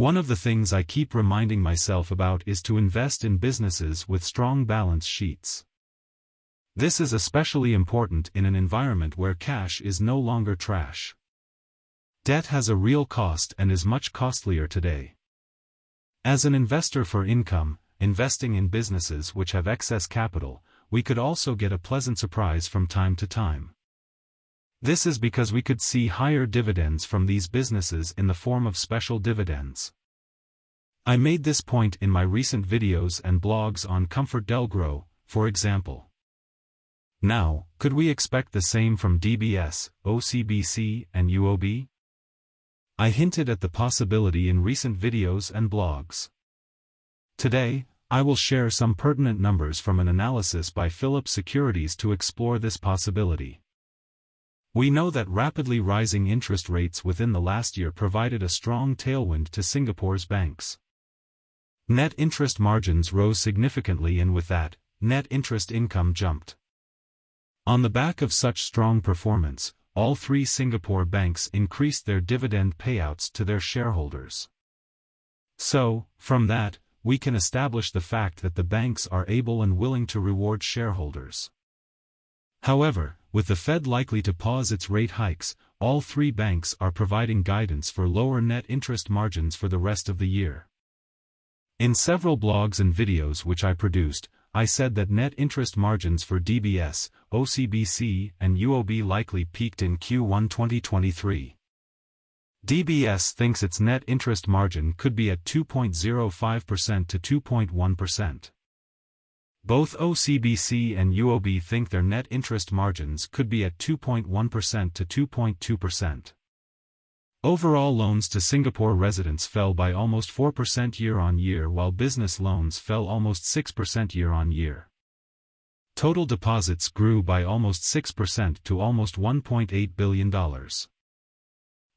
One of the things I keep reminding myself about is to invest in businesses with strong balance sheets. This is especially important in an environment where cash is no longer trash. Debt has a real cost and is much costlier today. As an investor for income, investing in businesses which have excess capital, we could also get a pleasant surprise from time to time. This is because we could see higher dividends from these businesses in the form of special dividends. I made this point in my recent videos and blogs on ComfortDelGro, for example. Now, could we expect the same from DBS, OCBC and UOB? I hinted at the possibility in recent videos and blogs. Today, I will share some pertinent numbers from an analysis by Philips Securities to explore this possibility. We know that rapidly rising interest rates within the last year provided a strong tailwind to Singapore's banks. Net interest margins rose significantly, and with that, net interest income jumped. On the back of such strong performance, all three Singapore banks increased their dividend payouts to their shareholders. So, from that, we can establish the fact that the banks are able and willing to reward shareholders. However, with the Fed likely to pause its rate hikes, all three banks are providing guidance for lower net interest margins for the rest of the year. In several blogs and videos which I produced, I said that net interest margins for DBS, OCBC and UOB likely peaked in Q1 2023. DBS thinks its net interest margin could be at 2.05% to 2.1%. Both OCBC and UOB think their net interest margins could be at 2.1% to 2.2%. Overall loans to Singapore residents fell by almost 4% year-on-year, while business loans fell almost 6% year-on-year. Total deposits grew by almost 6% to almost $1.8 billion.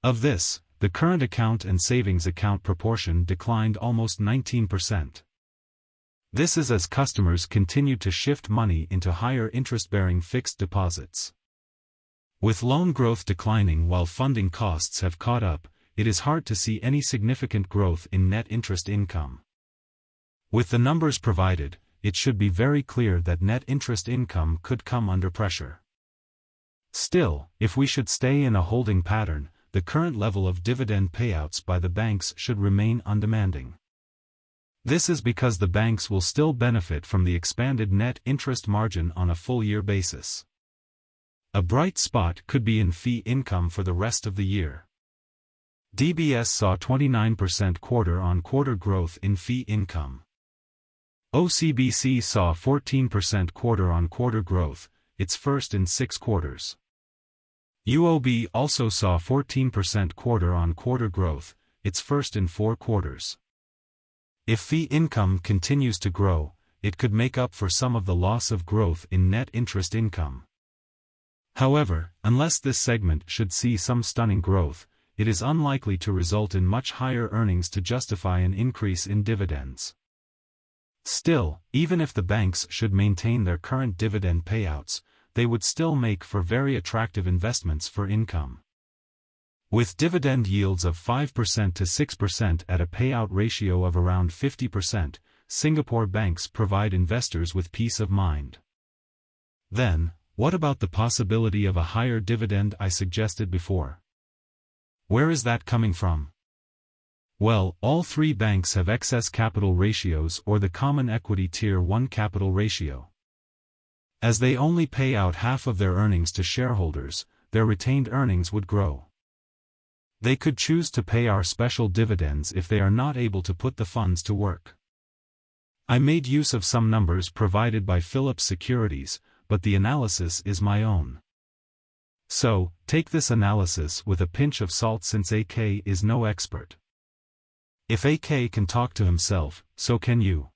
Of this, the current account and savings account proportion declined almost 19%. This is as customers continued to shift money into higher interest-bearing fixed deposits. With loan growth declining while funding costs have caught up, it is hard to see any significant growth in net interest income. With the numbers provided, it should be very clear that net interest income could come under pressure. Still, if we should stay in a holding pattern, the current level of dividend payouts by the banks should remain undemanding. This is because the banks will still benefit from the expanded net interest margin on a full-year basis. A bright spot could be in fee income for the rest of the year. DBS saw 29% quarter-on-quarter growth in fee income. OCBC saw 14% quarter-on-quarter growth, its first in 6 quarters. UOB also saw 14% quarter-on-quarter growth, its first in 4 quarters. If fee income continues to grow, it could make up for some of the loss of growth in net interest income. However, unless this segment should see some stunning growth, it is unlikely to result in much higher earnings to justify an increase in dividends. Still, even if the banks should maintain their current dividend payouts, they would still make for very attractive investments for income. With dividend yields of 5% to 6% at a payout ratio of around 50%, Singapore banks provide investors with peace of mind. Then, what about the possibility of a higher dividend I suggested before? Where is that coming from? Well, all three banks have excess capital ratios or the Common Equity Tier 1 capital ratio. As they only pay out half of their earnings to shareholders, their retained earnings would grow. They could choose to pay our special dividends if they are not able to put the funds to work. I made use of some numbers provided by Philips Securities, but the analysis is my own. So, take this analysis with a pinch of salt, since AK is no expert. If AK can talk to himself, so can you.